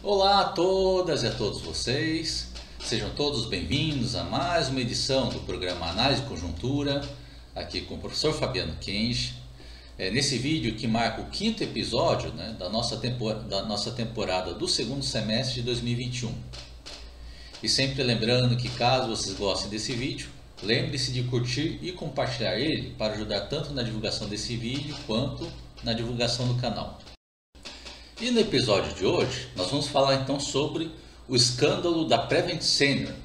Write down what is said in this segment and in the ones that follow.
Olá a todas e a todos vocês, sejam todos bem-vindos a mais uma edição do programa Análise Conjuntura, aqui com o professor Fabiano Kenji. Nesse vídeo que marca o quinto episódio, da nossa temporada do segundo semestre de 2021. E sempre lembrando que caso vocês gostem desse vídeo, lembre-se de curtir e compartilhar ele para ajudar tanto na divulgação desse vídeo quanto na divulgação do canal. E no episódio de hoje, nós vamos falar então sobre o escândalo da Prevent Senior,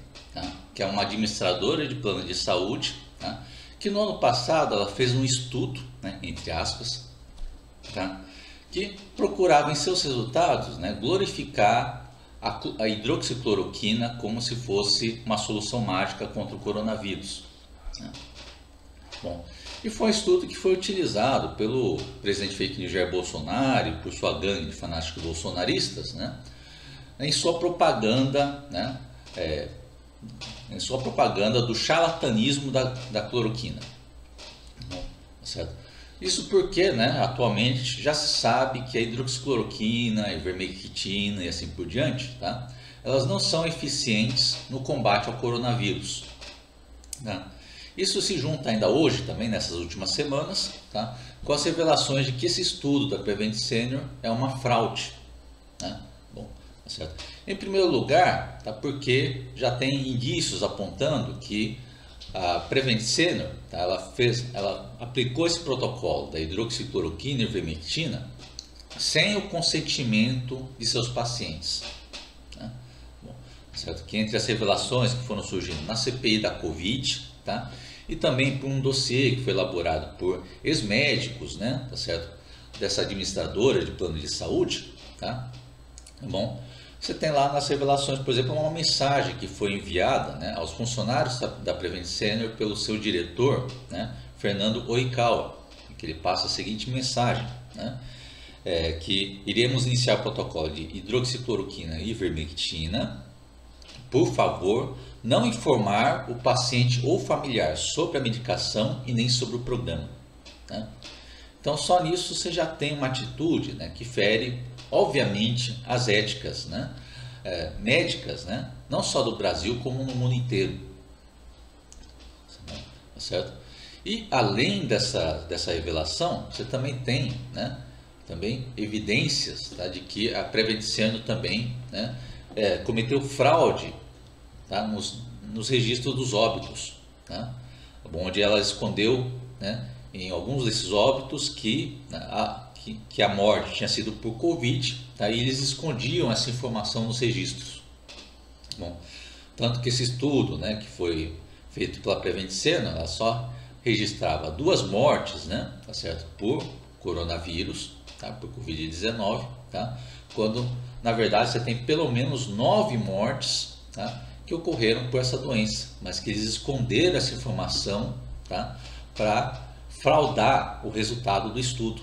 que é uma administradora de plano de saúde, que no ano passado ela fez um estudo, entre aspas, que procurava em seus resultados glorificar a hidroxicloroquina como se fosse uma solução mágica contra o coronavírus. Bom, e foi um estudo que foi utilizado pelo presidente fake news Jair Bolsonaro e por sua gangue de fanáticos bolsonaristas, em sua propaganda, do charlatanismo da cloroquina. Certo? Isso porque, atualmente já se sabe que a hidroxicloroquina, a ivermectina e assim por diante, elas não são eficientes no combate ao coronavírus. Isso se junta ainda hoje, também nessas últimas semanas, com as revelações de que esse estudo da Prevent Senior é uma fraude. Bom, certo? Em primeiro lugar, porque já tem indícios apontando que a Prevent Senior, ela aplicou esse protocolo da hidroxicloroquina e ivermectina sem o consentimento de seus pacientes. Bom, certo? Que entre as revelações que foram surgindo na CPI da Covid, e também por um dossiê que foi elaborado por ex-médicos, certo? Dessa administradora de plano de saúde, Bom, você tem lá nas revelações, por exemplo, uma mensagem que foi enviada, aos funcionários da Prevent Senior pelo seu diretor, Fernando Oikawa, que ele passa a seguinte mensagem, que iremos iniciar o protocolo de hidroxicloroquina e ivermectina. Por favor, não informar o paciente ou familiar sobre a medicação e nem sobre o programa. Então, só nisso você já tem uma atitude que fere, obviamente, as éticas médicas, não só do Brasil, como no mundo inteiro. Certo? E, além dessa revelação, você também tem também evidências de que a Prevent Senior também cometeu fraude nos registros dos óbitos, onde ela escondeu em alguns desses óbitos que a morte tinha sido por Covid, e eles escondiam essa informação nos registros. Bom, tanto que esse estudo que foi feito pela Prevent Senior, ela só registrava 2 mortes certo? Por coronavírus, por Covid-19, quando na verdade você tem pelo menos 9 mortes que ocorreram por essa doença, mas que eles esconderam essa informação para fraudar o resultado do estudo,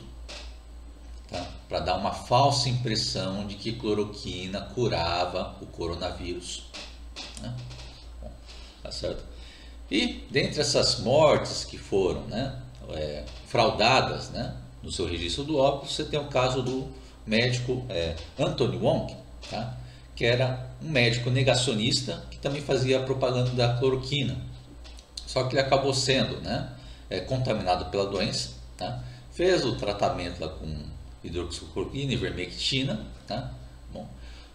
para dar uma falsa impressão de que cloroquina curava o coronavírus. Bom, certo? E dentre essas mortes que foram fraudadas no seu registro do óbito, você tem o caso do médico Anthony Wong, que era um médico negacionista que também fazia propaganda da cloroquina. Só que ele acabou sendo contaminado pela doença, fez o tratamento lá com hidroxicloroquina e ivermectina, Bom,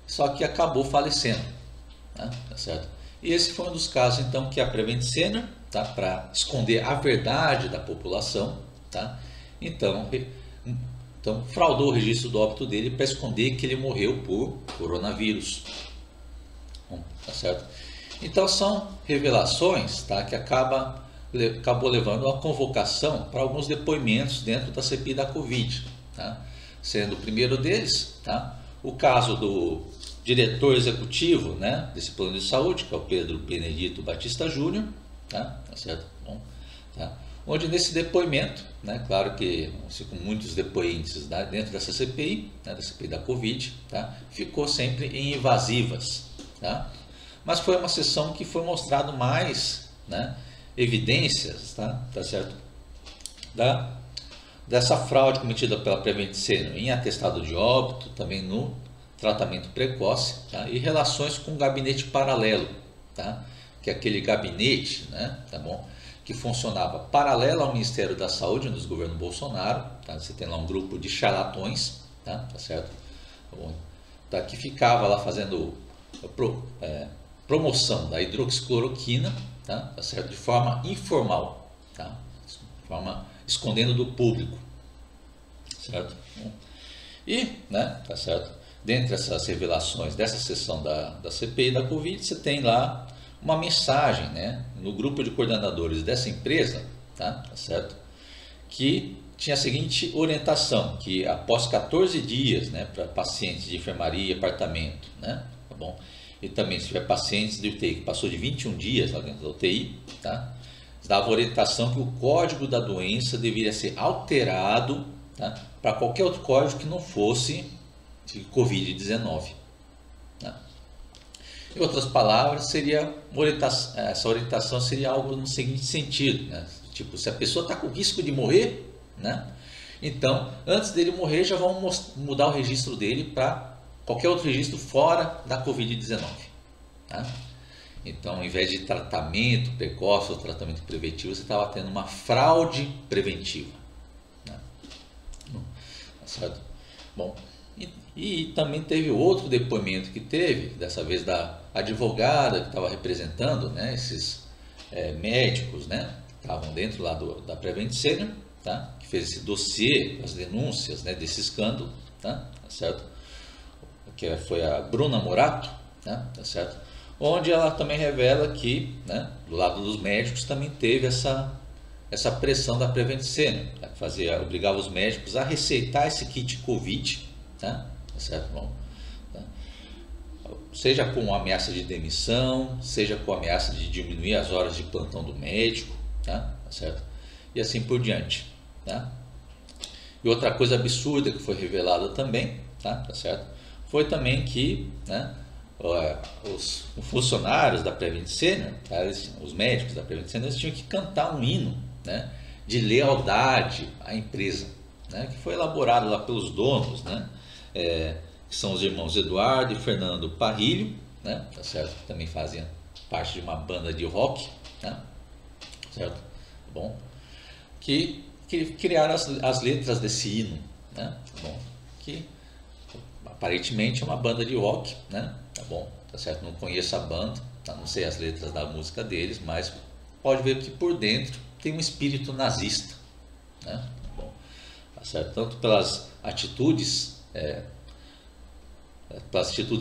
só que acabou falecendo. Certo? E esse foi um dos casos então que a Prevent Senior, para esconder a verdade da população, então fraudou o registro do óbito dele para esconder que ele morreu por coronavírus. Bom, certo? Então são revelações que acabou levando a convocação para alguns depoimentos dentro da CPI da Covid, sendo o primeiro deles o caso do diretor executivo desse plano de saúde, que é o Pedro Benedito Batista Júnior, certo? Bom, onde nesse depoimento, claro que com muitos depoentes dentro dessa CPI, da CPI da Covid, ficou sempre em evasivas, mas foi uma sessão que foi mostrado mais evidências, certo? Dessa fraude cometida pela Prevent Senior em atestado de óbito, também tratamento precoce, tá? E relações com o gabinete paralelo, tá? Que é aquele gabinete, né? Tá bom? Que funcionava paralelo ao Ministério da Saúde nos governos Bolsonaro, tá? Você tem lá um grupo de charlatões, tá certo? Tá bom? Tá? Que ficava lá fazendo promoção da hidroxicloroquina, tá certo? De forma informal, tá? De forma escondendo do público, certo? E, né, tá certo? Dentre essas revelações dessa sessão da CPI da Covid, você tem lá uma mensagem, né, no grupo de coordenadores dessa empresa, tá certo? Que tinha a seguinte orientação, que após 14 dias, né, para pacientes de enfermaria e apartamento, né, tá bom? E também se tiver pacientes de UTI que passou de 21 dias lá dentro da UTI, tá? Dava orientação que o código da doença deveria ser alterado, tá, para qualquer outro código que não fosse de Covid-19. Tá? Em outras palavras, seria essa orientação seria algo no seguinte sentido, né? Tipo, se a pessoa está com risco de morrer, né? Então, antes dele morrer, já vão mudar o registro dele para qualquer outro registro fora da Covid-19. Tá? Então, ao invés de tratamento precoce ou tratamento preventivo, você estava tendo uma fraude preventiva. Né? Tá certo? Bom, e também teve outro depoimento que teve, dessa vez da advogada que estava representando, né, esses médicos, né, que estavam dentro lá da Prevent Senior, tá, que fez esse dossiê, as denúncias, né, desse escândalo, tá certo? Que foi a Bruna Morato, tá certo? Onde ela também revela que, né, do lado dos médicos também teve essa pressão da Prevent Senior, tá, que obrigava os médicos a receitar esse kit Covid, tá certo? Bom, tá? Seja com ameaça de demissão, seja com ameaça de diminuir as horas de plantão do médico, tá certo? E assim por diante, tá? E outra coisa absurda que foi revelada também, tá certo? Foi também que, né, os funcionários da Prevent Senior, tá, os médicos da Prevent Senior, eles tinham que cantar um hino, né, de lealdade à empresa, né, que foi elaborado lá pelos donos, né, que são os irmãos Eduardo e Fernando Parrilho, né, tá certo? Que também faziam parte de uma banda de rock, né, certo? Bom, que criaram as letras desse hino, né, bom, que aparentemente é uma banda de rock, né, tá bom, tá certo? Não conheço a banda, tá? Não sei as letras da música deles, mas pode ver que por dentro tem um espírito nazista, né, bom, tá certo? Tanto pelas atitudes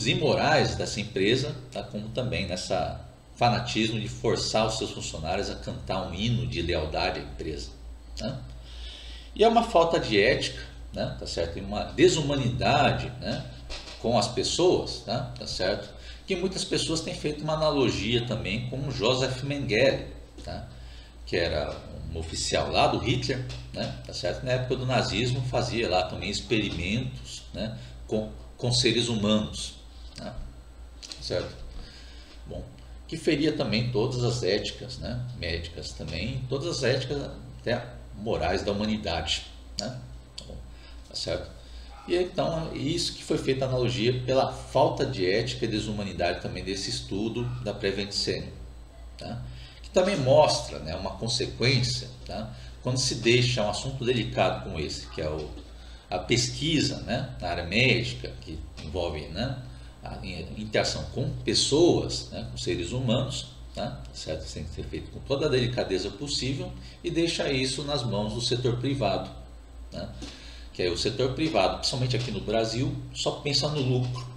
imorais dessa empresa, tá, como também nessa fanatismo de forçar os seus funcionários a cantar um hino de lealdade à empresa, né? E é uma falta de ética, né, tá certo? E uma desumanidade, né, com as pessoas, tá certo? Que muitas pessoas têm feito uma analogia também com Joseph Mengele, tá? Que era um oficial lá do Hitler, né, tá certo? Na época do nazismo fazia lá também experimentos, né, com seres humanos, né, certo? Bom, que feria também todas as éticas, né, médicas também, todas as éticas até morais da humanidade, né? Tá certo? E então isso que foi feita a analogia pela falta de ética e desumanidade também desse estudo da Prevent Senior, tá? Que também mostra, né, uma consequência, tá, quando se deixa um assunto delicado como esse, que é a pesquisa, né, na área médica, que envolve, né, a interação com pessoas, né, com seres humanos, tá, certo? Tem que ser feito com toda a delicadeza possível e deixa isso nas mãos do setor privado, né? Que é o setor privado, principalmente aqui no Brasil, só pensa no lucro,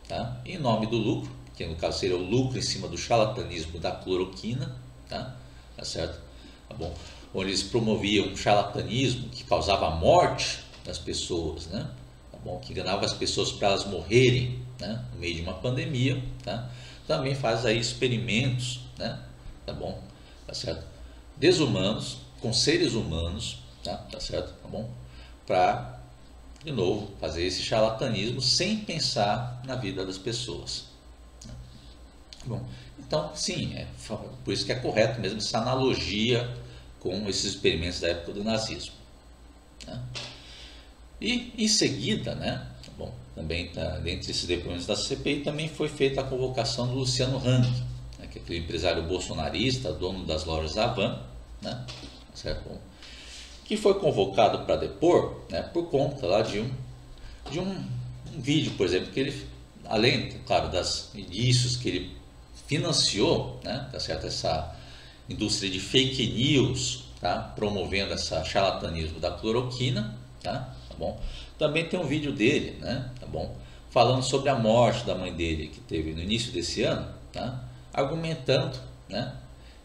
tá? Em nome do lucro, que no caso seria o lucro em cima do charlatanismo da cloroquina, tá certo? Tá bom. Onde eles promoviam um charlatanismo que causava a morte das pessoas, né? Tá bom? Que enganava as pessoas para elas morrerem, né, no meio de uma pandemia, tá? Também faz aí experimentos, né? Tá bom? Tá certo? Desumanos com seres humanos, tá certo? Tá bom? Para, de novo, fazer esse charlatanismo sem pensar na vida das pessoas. Bom, então, sim, por isso que é correto mesmo essa analogia com esses experimentos da época do nazismo, né? E, em seguida, né, Bom, também dentre esses depoimentos da CPI também foi feita a convocação do Luciano Hang, né, que é aquele empresário bolsonarista, dono das lojas Havan, né, certo? Bom, que foi convocado para depor, né, por conta lá de um vídeo, por exemplo, que ele, além, claro, das indícios que ele financiou, né, tá certo, essa indústria de fake news, tá, promovendo esse charlatanismo da cloroquina, tá bom? Também tem um vídeo dele, né, tá bom, falando sobre a morte da mãe dele, que teve no início desse ano, tá, argumentando, né,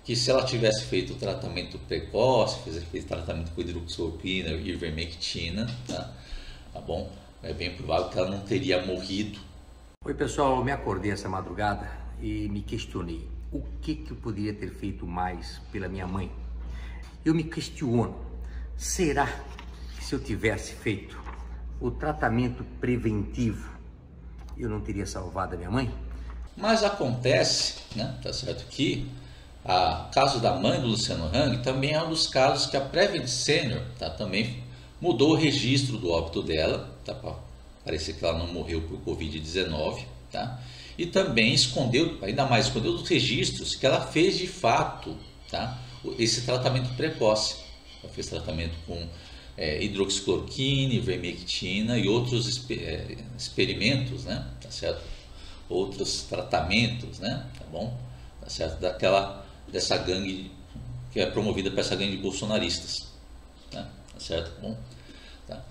que se ela tivesse feito o tratamento precoce, fez tratamento com hidroxicloroquina e ivermectina, tá bom, é bem provável que ela não teria morrido. Oi pessoal, eu me acordei essa madrugada e me questionei o que eu poderia ter feito mais pela minha mãe. Eu me questiono, será que se eu tivesse feito o tratamento preventivo eu não teria salvado a minha mãe? Mas acontece, né, tá certo, que o caso da mãe do Luciano Hang também é um dos casos que a Prevent Senior, tá, também mudou o registro do óbito dela, tá, para parecer que ela não morreu por Covid-19, tá, e também escondeu, ainda mais escondeu os registros que ela fez de fato, tá, esse tratamento precoce. Ela fez tratamento com hidroxicloroquina, ivermectina e outros experimentos, né, tá certo? Outros tratamentos, né, tá bom? Tá certo? Dessa gangue que é promovida por essa gangue de bolsonaristas, né, tá certo? Bom, tá?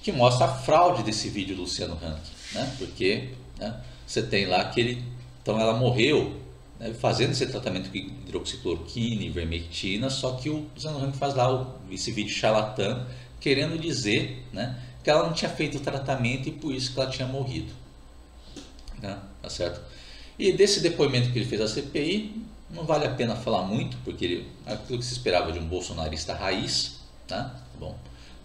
Que mostra a fraude desse vídeo do Luciano Hang, né? Porque, né, você tem lá que então ela morreu, né, fazendo esse tratamento com hidroxicloroquina e ivermectina, só que o Luciano Hang faz lá esse vídeo charlatão, querendo dizer, né, que ela não tinha feito o tratamento e por isso que ela tinha morrido, né, tá certo? E desse depoimento que ele fez à CPI, não vale a pena falar muito, porque aquilo que se esperava de um bolsonarista raiz, tá? Bom,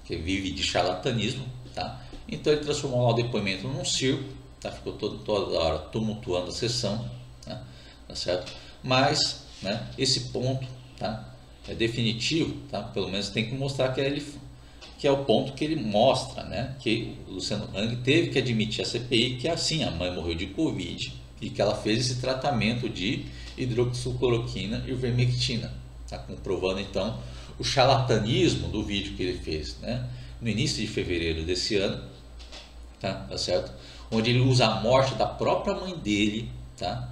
que vive de charlatanismo, tá? Então ele transformou lá o depoimento num circo, tá? Ficou toda hora tumultuando a sessão, tá? Tá certo? Mas, né, esse ponto, tá, é definitivo, tá? Pelo menos tem que mostrar que é o ponto que ele mostra, né, que o Luciano Hang teve que admitir à CPI que assim a mãe morreu de Covid e que ela fez esse tratamento de hidroxicloroquina e ivermectina, tá, comprovando então o charlatanismo do vídeo que ele fez, né, no início de fevereiro desse ano, tá certo? Onde ele usa a morte da própria mãe dele, tá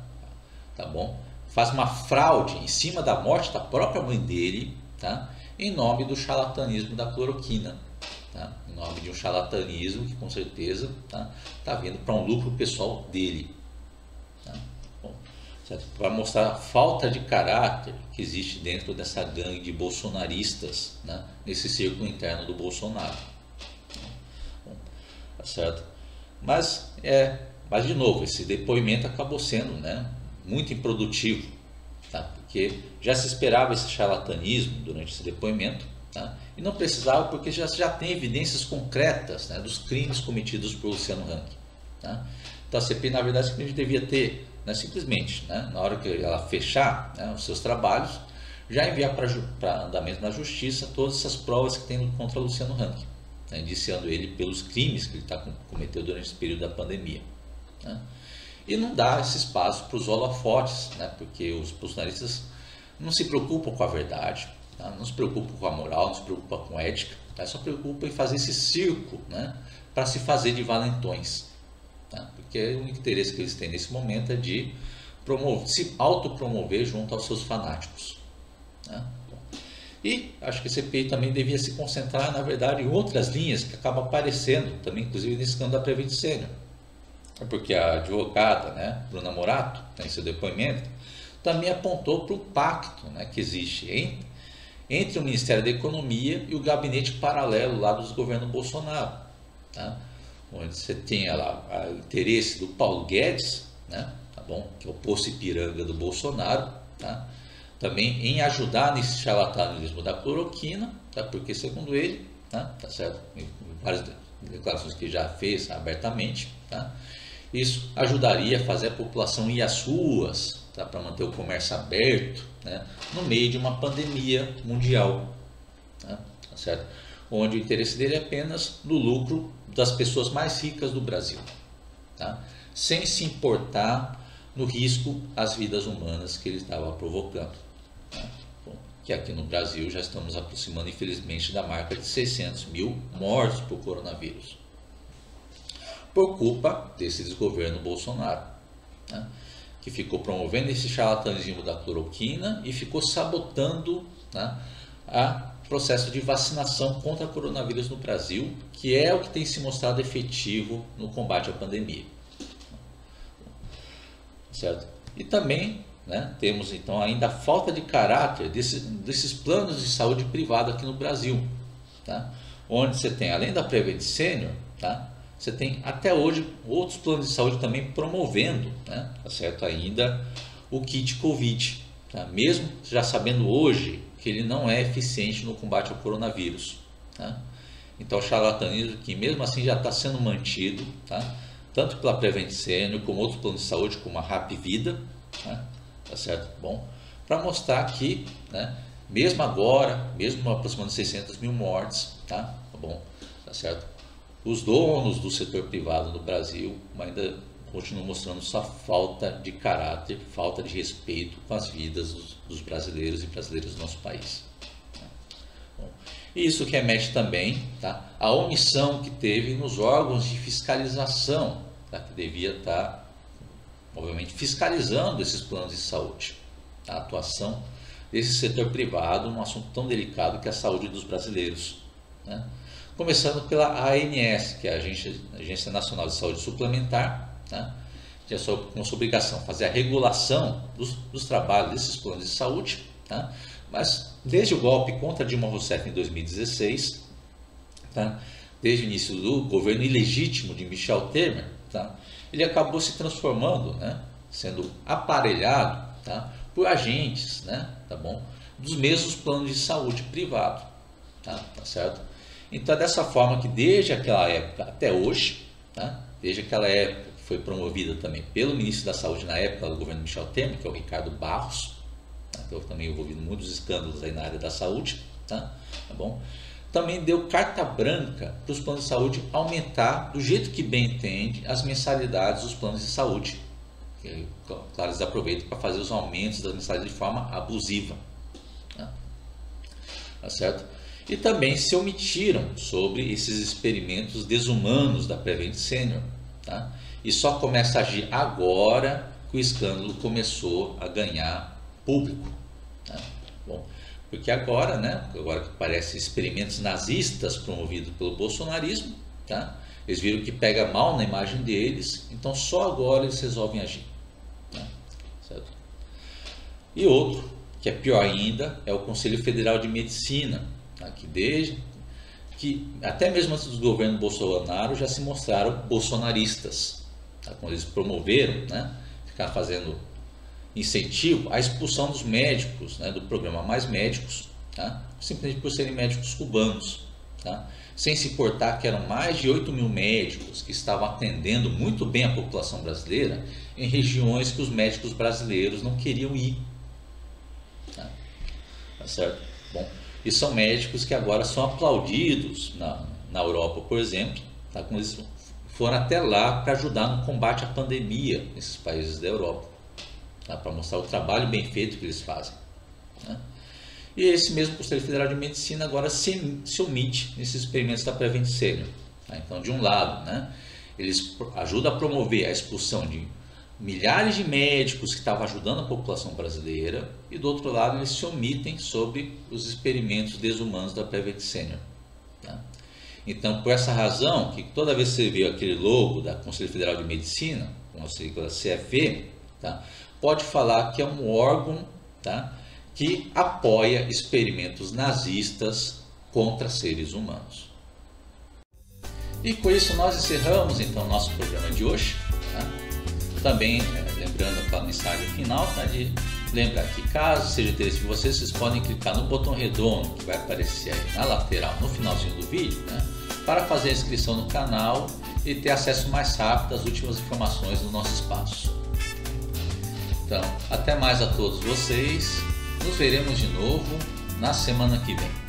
bom? Faz uma fraude em cima da morte da própria mãe dele, tá? Em nome do charlatanismo da cloroquina, tá? Em nome de um charlatanismo que com certeza tá vindo para um lucro pessoal dele, tá? Bom, para mostrar a falta de caráter que existe dentro dessa gangue de bolsonaristas, né? Nesse círculo interno do Bolsonaro. Bom, tá certo? Mas de novo, esse depoimento acabou sendo, né, muito improdutivo, tá? Porque já se esperava esse charlatanismo durante esse depoimento, tá? E não precisava, porque já tem evidências concretas, né, dos crimes cometidos por Luciano Hang, tá? Então a CPI, na verdade, simplesmente devia ter, né, simplesmente, né, na hora que ela fechar, né, os seus trabalhos, já enviar para andamento na justiça todas essas provas que tem contra Luciano Hang, né, indiciando ele pelos crimes que ele cometeu durante esse período da pandemia, né? E não dá esse espaço para os holofotes, né? Porque os bolsonaristas não se preocupam com a verdade, tá? Não se preocupam com a moral, não se preocupam com a ética, tá? Só se preocupam em fazer esse circo, né, para se fazer de valentões, tá? Porque o único interesse que eles têm nesse momento é de se autopromover junto aos seus fanáticos, né? E acho que a CPI também devia se concentrar, na verdade, em outras linhas que acabam aparecendo também, inclusive nesse escândalo da Prevent Senior. Porque a advogada, né, Bruna Morato, em seu depoimento, também apontou para o pacto, né, que existe entre o Ministério da Economia e o gabinete paralelo lá dos governos Bolsonaro, tá? Onde você tem lá o interesse do Paulo Guedes, né, tá bom, que é o poço Ipiranga do Bolsonaro, tá? Também em ajudar nesse charlatanismo da cloroquina, tá? Porque segundo ele, tá certo, em várias declarações que já fez abertamente, tá? Isso ajudaria a fazer a população ir às ruas, tá, para manter o comércio aberto, né, no meio de uma pandemia mundial, tá certo? onde o interesse dele é apenas no lucro das pessoas mais ricas do Brasil, tá? Sem se importar no risco às vidas humanas que ele estava provocando, tá? Bom, que aqui no Brasil já estamos aproximando, infelizmente, da marca de 600 mil mortos por coronavírus, por culpa desse desgoverno Bolsonaro, né? Que ficou promovendo esse charlatanismo da cloroquina e ficou sabotando, né, a processo de vacinação contra coronavírus no Brasil, que é o que tem se mostrado efetivo no combate à pandemia. Certo? E também, né, temos então ainda a falta de caráter desses planos de saúde privado aqui no Brasil, tá? Onde você tem, além da Prevent Senior, tá, você tem até hoje outros planos de saúde também promovendo, né, tá certo, ainda o kit Covid, tá? Mesmo já sabendo hoje que ele não é eficiente no combate ao coronavírus, tá? Então o charlatanismo que mesmo assim já está sendo mantido, tá? Tanto pela Prevent Senior como outros planos de saúde, como a Rap Vida, tá certo? Bom, para mostrar que, né, mesmo agora, mesmo aproximando de 600 mil mortes, tá bom, tá certo? Os donos do setor privado no Brasil ainda continuam mostrando sua falta de caráter, falta de respeito com as vidas dos brasileiros e brasileiras do nosso país. Bom, isso remete também, tá, à omissão que teve nos órgãos de fiscalização, tá, que devia estar, obviamente, fiscalizando esses planos de saúde, tá, a atuação desse setor privado num assunto tão delicado que é a saúde dos brasileiros, né? Começando pela ANS, que é a Agência Nacional de Saúde Suplementar, né? Que é com sua obrigação fazer a regulação dos trabalhos desses planos de saúde, tá? Mas desde o golpe contra Dilma Rousseff em 2016, tá? Desde o início do governo ilegítimo de Michel Temer, tá? Ele acabou se transformando, né, sendo aparelhado, tá, por agentes, né, tá bom, dos mesmos planos de saúde privado, tá certo? Então é dessa forma que desde aquela época até hoje, tá, desde aquela época que foi promovida também pelo ministro da Saúde na época do governo Michel Temer, que é o Ricardo Barros, tá, que eu também envolvido em muitos escândalos aí na área da saúde, tá bom? Também deu carta branca para os planos de saúde aumentar, do jeito que bem entende, as mensalidades dos planos de saúde. E, claro, eles aproveitam para fazer os aumentos das mensalidades de forma abusiva, né? Tá certo? E também se omitiram sobre esses experimentos desumanos da Prevent Senior, tá? E só começa a agir agora que o escândalo começou a ganhar público, né? Bom, porque agora, né, agora que parece experimentos nazistas promovidos pelo bolsonarismo, tá? Eles viram que pega mal na imagem deles, então só agora eles resolvem agir, né? Certo? E outro, que é pior ainda, é o Conselho Federal de Medicina, tá? Que até mesmo antes do governo Bolsonaro já se mostraram bolsonaristas, tá? Quando eles promoveram, né, ficar fazendo incentivo à expulsão dos médicos, né, do programa Mais Médicos, tá? Simplesmente por serem médicos cubanos, tá? Sem se importar que eram mais de 8 mil médicos que estavam atendendo muito bem a população brasileira em regiões que os médicos brasileiros não queriam ir, tá certo? Bom, e são médicos que agora são aplaudidos na Europa, por exemplo, tá? Quando eles foram até lá para ajudar no combate à pandemia nesses países da Europa, para mostrar o trabalho bem feito que eles fazem, né? E esse mesmo Conselho Federal de Medicina agora se omite nesses experimentos da Prevent Senior, tá? Então, de um lado, né, eles ajudam a promover a expulsão de milhares de médicos que estavam ajudando a população brasileira, e do outro lado eles se omitem sobre os experimentos desumanos da Prevent Senior, tá? Então, por essa razão, que toda vez que você vê aquele logo da Conselho Federal de Medicina, com a sigla CFM, tá, pode falar que é um órgão, tá, que apoia experimentos nazistas contra seres humanos. E com isso nós encerramos então o nosso programa de hoje, tá? Também lembrando aquela mensagem final, tá, de lembrar que caso seja interesse de vocês podem clicar no botão redondo que vai aparecer aí na lateral no finalzinho do vídeo, né, para fazer a inscrição no canal e ter acesso mais rápido às últimas informações do nosso espaço. Então, até mais a todos vocês. Nos veremos de novo na semana que vem.